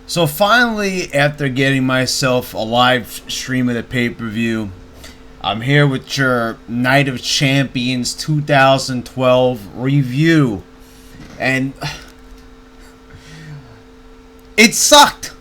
So finally, after getting myself a live stream of the pay-per-view, I'm here with your Night of Champions 2012 review. And it sucked.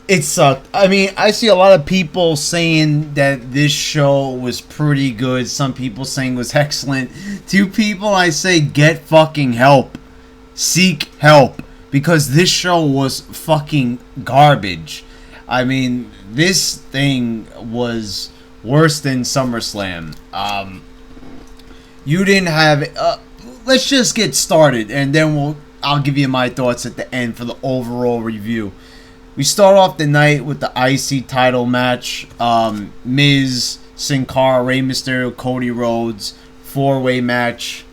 It sucked. I mean, I see a lot of people saying that this show was pretty good. Some people saying it was excellent. To people, I say get fucking help. Seek help. Because this show was fucking garbage. I mean, this thing was worse than SummerSlam. You didn't have... let's just get started, and then I'll give you my thoughts at the end for the overall review. We start off the night with the IC title match. Miz, Sin Cara, Rey Mysterio, Cody Rhodes. 4-way match.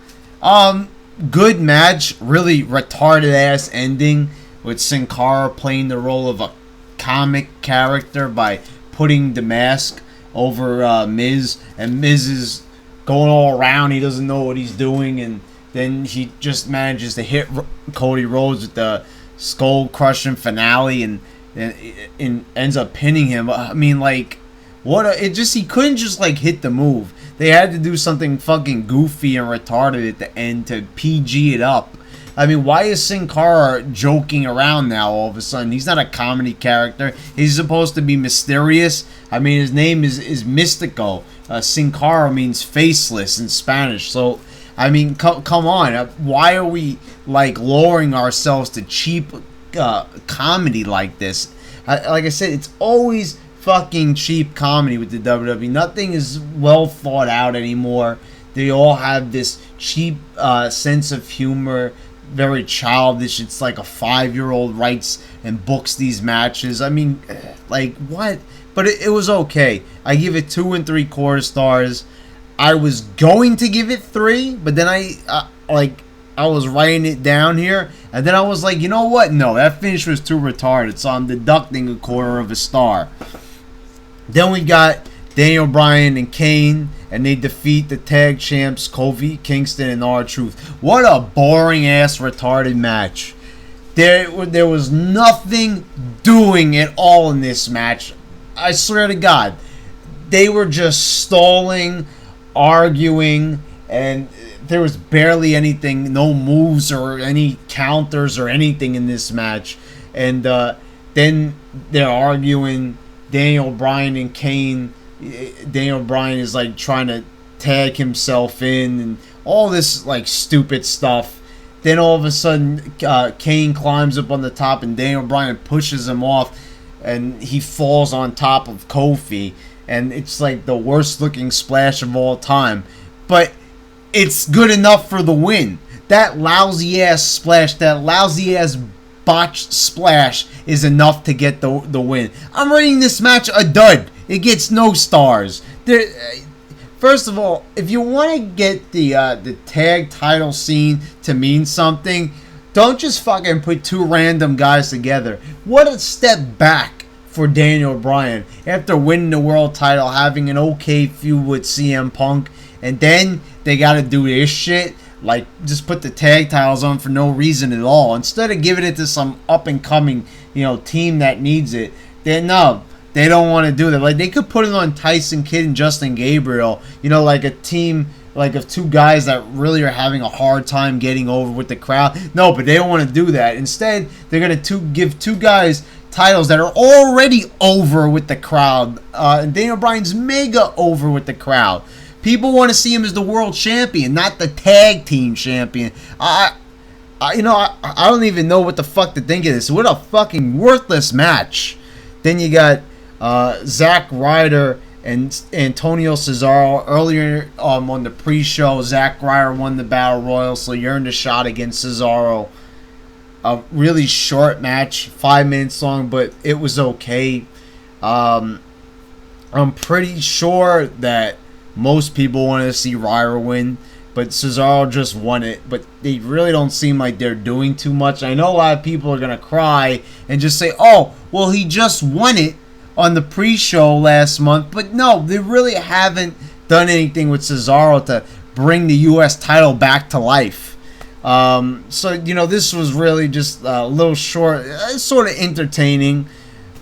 Good match, really retarded ass ending with Sin Cara playing the role of a comic character by putting the mask over Miz, and Miz is going all around. He doesn't know what he's doing, and then he just manages to hit Cody Rhodes with the skull crushing finale, and ends up pinning him. I mean, like, he couldn't just like hit the move. They had to do something fucking goofy and retarded at the end to PG it up. I mean, why is Sin Cara joking around now all of a sudden? He's not a comedy character. He's supposed to be mysterious. I mean, his name is Mystico. Sin Cara means faceless in Spanish. So, I mean, come on. Why are we, like, lowering ourselves to cheap comedy like this? Like I said, it's always fucking cheap comedy with the WWE. Nothing is well thought out anymore. They all have this cheap sense of humor, very childish. It's like a 5-year-old writes and books these matches. I mean, like, what? But it was okay. I give it 2 3/4 stars. I was going to give it 3, but then I was writing it down here, and then I was like, you know what? No, that finish was too retarded, so I'm deducting 1/4 star. Then we got Daniel Bryan and Kane, and they defeat the tag champs Kofi Kingston and R-Truth. What a boring ass retarded match. There was nothing doing at all in this match. I swear to God, they were just stalling, arguing, and there was barely anything, no moves or any counters or anything in this match. And then they're arguing. Daniel Bryan and Kane. Daniel Bryan is like trying to tag himself in and all this like stupid stuff. Then all of a sudden Kane climbs up on the top and Daniel Bryan pushes him off, and he falls on top of Kofi, and it's like the worst looking splash of all time. But it's good enough for the win. That lousy ass splash, that lousy ass botched splash is enough to get the win. I'm rating this match a dud. It gets no stars. First of all, if you want to get the tag title scene to mean something, don't just fucking put 2 random guys together. What a step back for Daniel Bryan after winning the world title, having an okay feud with CM Punk, and then they got to do this shit. Like, just put the tag titles on for no reason at all. Instead of giving it to some up-and-coming, team that needs it. They don't want to do that. Like, they could put it on Tyson Kidd and Justin Gabriel. Like a team, like of 2 guys that really are having a hard time getting over with the crowd. No, but they don't want to do that. Instead, they're going to give 2 guys titles that are already over with the crowd. And Daniel Bryan's mega over with the crowd. People want to see him as the world champion, not the tag team champion. I don't even know what the fuck to think of this. What a fucking worthless match. Then you got Zack Ryder and Antonio Cesaro. Earlier on the pre-show, Zack Ryder won the Battle Royal, so he earned a shot against Cesaro. A really short match, 5 minutes long, but it was okay. I'm pretty sure that most people want to see Ryder win, but Cesaro just won it. But they really don't seem like they're doing too much. I know a lot of people are going to cry and just say, oh, well, he just won it on the pre-show last month. But no, they really haven't done anything with Cesaro to bring the U.S. title back to life. So, this was really just a little short, sort of entertaining.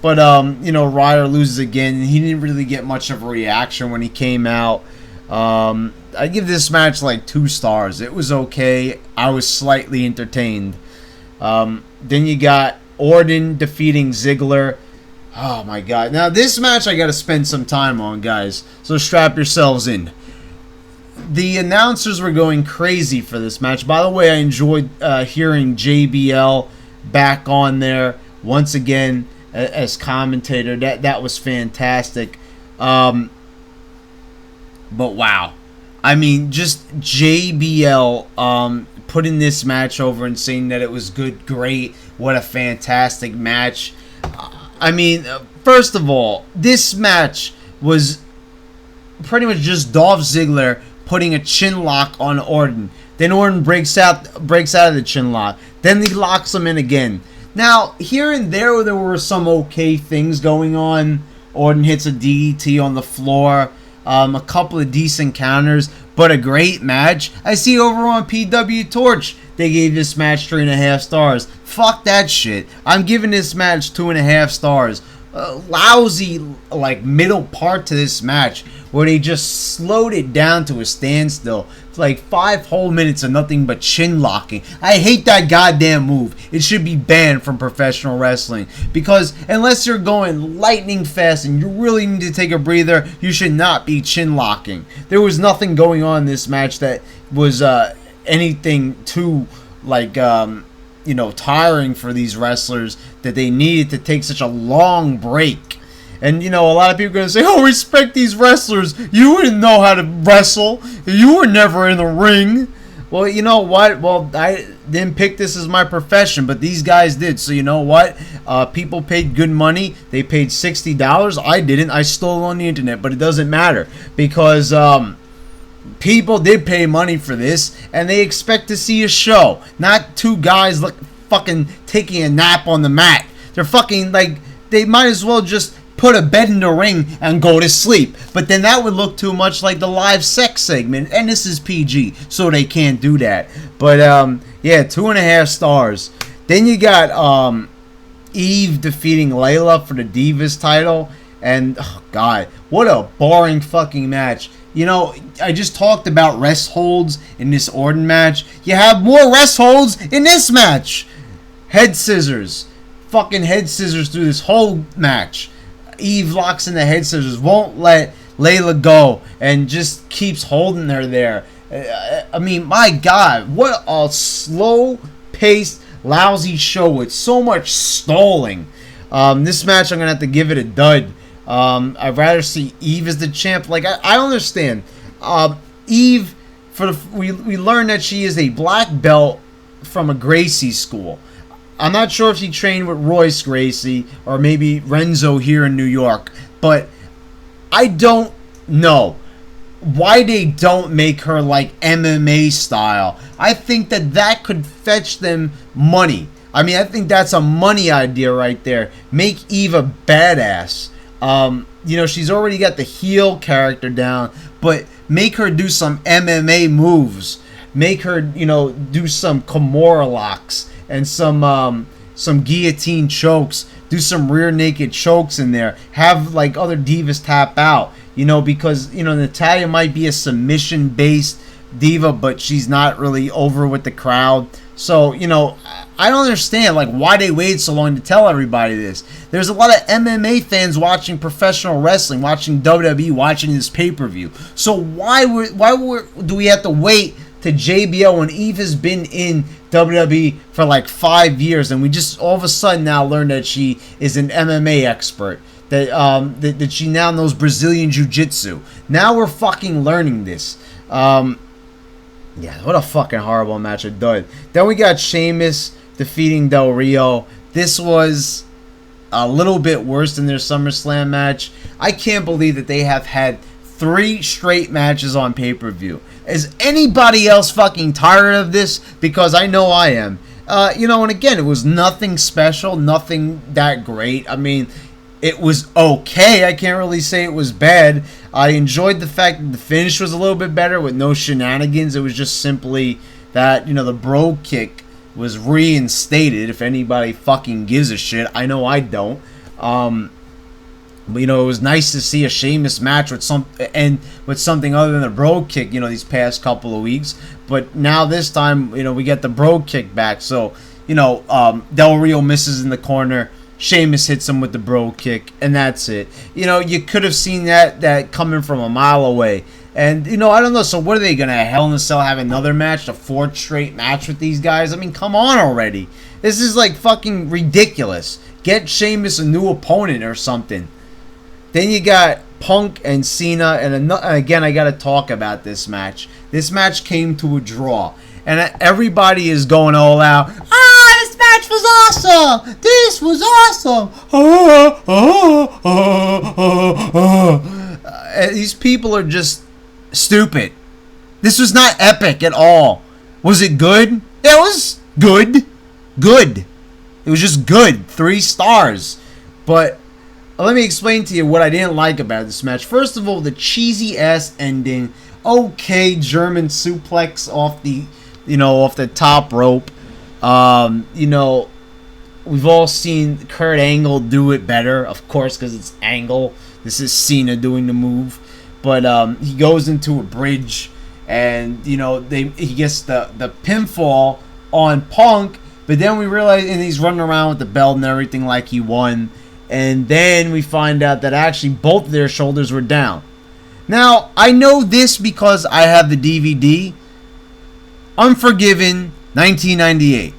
But, Ryder loses again. He didn't really get much of a reaction when he came out. I give this match like 2 stars. It was okay. I was slightly entertained. Then you got Orton defeating Ziggler. Oh, my God. Now, this match I got to spend some time on, guys. So strap yourselves in. The announcers were going crazy for this match. By the way, I enjoyed hearing JBL back on there once again as commentator. That was fantastic. But wow. I mean, just JBL putting this match over and saying that it was good, great, what a fantastic match. I mean, first of all, this match was pretty much just Dolph Ziggler putting a chin lock on Orton. Then Orton breaks out of the chin lock. Then he locks him in again. Now, here and there were some okay things going on. Orton hits a DDT on the floor. A couple of decent counters, but a great match. I see over on PW Torch, they gave this match 3.5 stars. Fuck that shit. I'm giving this match 2.5 stars. Lousy, like, middle part to this match where they just slowed it down to a standstill. It's like 5 whole minutes of nothing but chin locking. I hate that goddamn move. It should be banned from professional wrestling, because unless you're going lightning fast and you really need to take a breather, you should not be chin locking. There was nothing going on in this match that was anything too, like, tiring for these wrestlers that they needed to take such a long break. And, a lot of people are going to say, oh, respect these wrestlers. You wouldn't know how to wrestle. You were never in the ring. Well, you know what? Well, I didn't pick this as my profession, but these guys did. So, you know what? People paid good money. They paid $60. I didn't. I stole on the internet, but it doesn't matter, because people did pay money for this, and they expect to see a show, not 2 guys fucking taking a nap on the mat. They're fucking, like, they might as well just put a bed in the ring and go to sleep. But then that would look too much like the live sex segment, and this is PG, so they can't do that. But yeah, 2.5 stars. Then you got Eve defeating Layla for the Divas title, and oh god, what a boring fucking match. I just talked about rest holds in this Orton match. You have more rest holds in this match. Head scissors. Fucking head scissors through this whole match. Eve locks in the head scissors, won't let Layla go, and just keeps holding her there. I mean, my god, what a slow-paced, lousy show with so much stalling. This match, I'm going to have to give it a dud. I'd rather see Eve as the champ. Like, I understand. Eve, we learned that she is a black belt from a Gracie school. I'm not sure if she trained with Royce Gracie or maybe Renzo here in New York, but I don't know why they don't make her like MMA style. I think that could fetch them money. I mean, I think that's a money idea right there. Make Eve a badass. She's already got the heel character down, but make her do some MMA moves. Make her, do some Kimura locks and some guillotine chokes. Do some rear naked chokes in there. Have like other divas tap out. Because Natalya might be a submission based diva, but she's not really over with the crowd. So I don't understand like why they waited so long to tell everybody this. There's a lot of MMA fans watching professional wrestling, watching WWE, watching this pay-per-view. So why do we have to wait to JBL when Eve has been in WWE for like 5 years, and we just all of a sudden now learn that she is an MMA expert, that she now knows Brazilian Jiu-Jitsu. Now we're fucking learning this. Yeah, what a fucking horrible match of dud. Then we got Sheamus defeating Del Rio. This was a little bit worse than their SummerSlam match. I can't believe that they have had 3 straight matches on pay-per-view. Is anybody else fucking tired of this? Because I know I am. And again, it was nothing special, nothing that great. I mean, it was okay. I can't really say it was bad. I enjoyed the fact that the finish was a little bit better with no shenanigans. It was just simply that, the bro kick was reinstated, if anybody fucking gives a shit. I know I don't. But, it was nice to see a Sheamus match with something other than the bro kick, these past couple of weeks. But now this time, we get the bro kick back. So, Del Rio misses in the corner. Sheamus hits him with the bro kick, and that's it. You could have seen that coming from a mile away. And, I don't know. So what are they going to, Hell in a Cell, have another match, a 4th straight match with these guys? I mean, come on already. This is like fucking ridiculous. Get Sheamus a new opponent or something. Then you got Punk and Cena, and again, I got to talk about this match. This match came to a draw, and everybody is going all out. This match was awesome! This was awesome! These people are just stupid. This was not epic at all. Was it good? It was good. Good. It was just good. 3 stars. But let me explain to you what I didn't like about this match. First of all, the cheesy ass ending. Okay, German suplex off the top rope. We've all seen Kurt Angle do it better, of course, because it's Angle. This is Cena doing the move. But he goes into a bridge, and he gets the pinfall on Punk. But then we realize, and he's running around with the belt and everything like he won. And then we find out that actually both their shoulders were down. Now, I know this because I have the DVD. Unforgiven, 1998.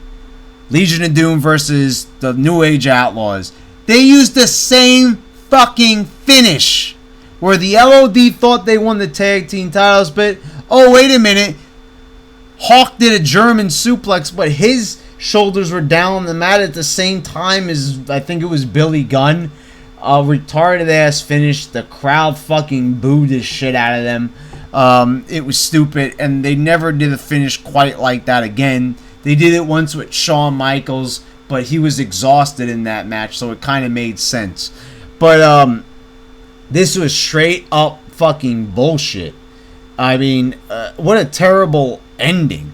Legion of Doom versus the New Age Outlaws. They used the same fucking finish. Where the LOD thought they won the tag team titles, but, oh, wait a minute. Hawk did a German suplex, but his shoulders were down on the mat at the same time as, I think it was Billy Gunn. A retarded ass finish. The crowd fucking booed the shit out of them. It was stupid, and they never did a finish quite like that again. They did it once with Shawn Michaels, but he was exhausted in that match, so it kind of made sense. But this was straight up fucking bullshit. I mean, what a terrible ending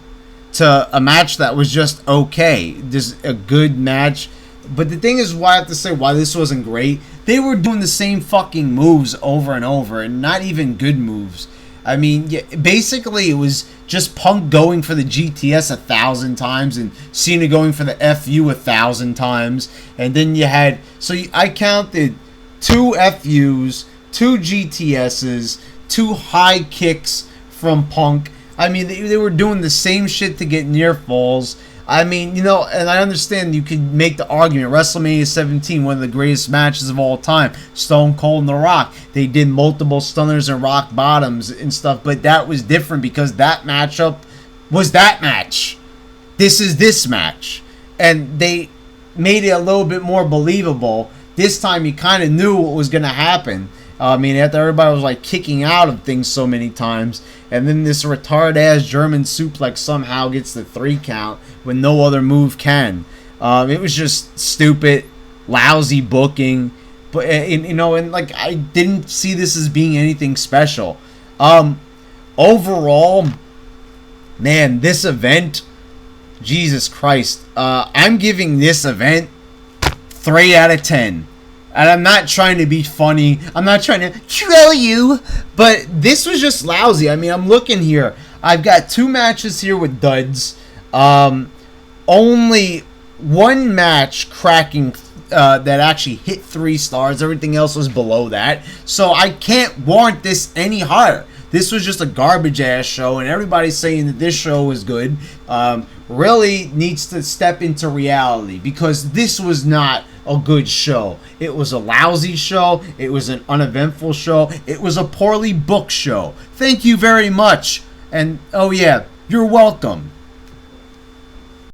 to a match that was just okay. Just a good match. But the thing is, why I have to say why this wasn't great. They were doing the same fucking moves over and over, and not even good moves. I mean, yeah, basically it was just Punk going for the GTS 1,000 times and Cena going for the FU 1,000 times. And then you had, I counted 2 FUs, 2 GTSs, 2 high kicks from Punk. I mean, they were doing the same shit to get near falls. I mean, and I understand you could make the argument. WrestleMania 17, one of the greatest matches of all time. Stone Cold and The Rock. They did multiple stunners and rock bottoms and stuff, but that was different because that matchup was that match. This is this match. And they made it a little bit more believable. This time you kind of knew what was going to happen. I mean, after everybody was like kicking out of things so many times, and then this retard-ass German suplex somehow gets the 3 count when no other move can. It was just stupid, lousy booking, but and like I didn't see this as being anything special. Overall, man, this event, Jesus Christ, I'm giving this event 3 out of 10. And I'm not trying to be funny. I'm not trying to troll you. But this was just lousy. I mean, I'm looking here. I've got 2 matches here with duds. Only 1 match cracking that actually hit 3 stars. Everything else was below that. So I can't warrant this any higher. This was just a garbage ass show. And everybody's saying that this show was good. Really needs to step into reality. Because this was not a good show. It was a lousy show. It was an uneventful show. It was a poorly booked show. Thank you very much. And, oh yeah, you're welcome.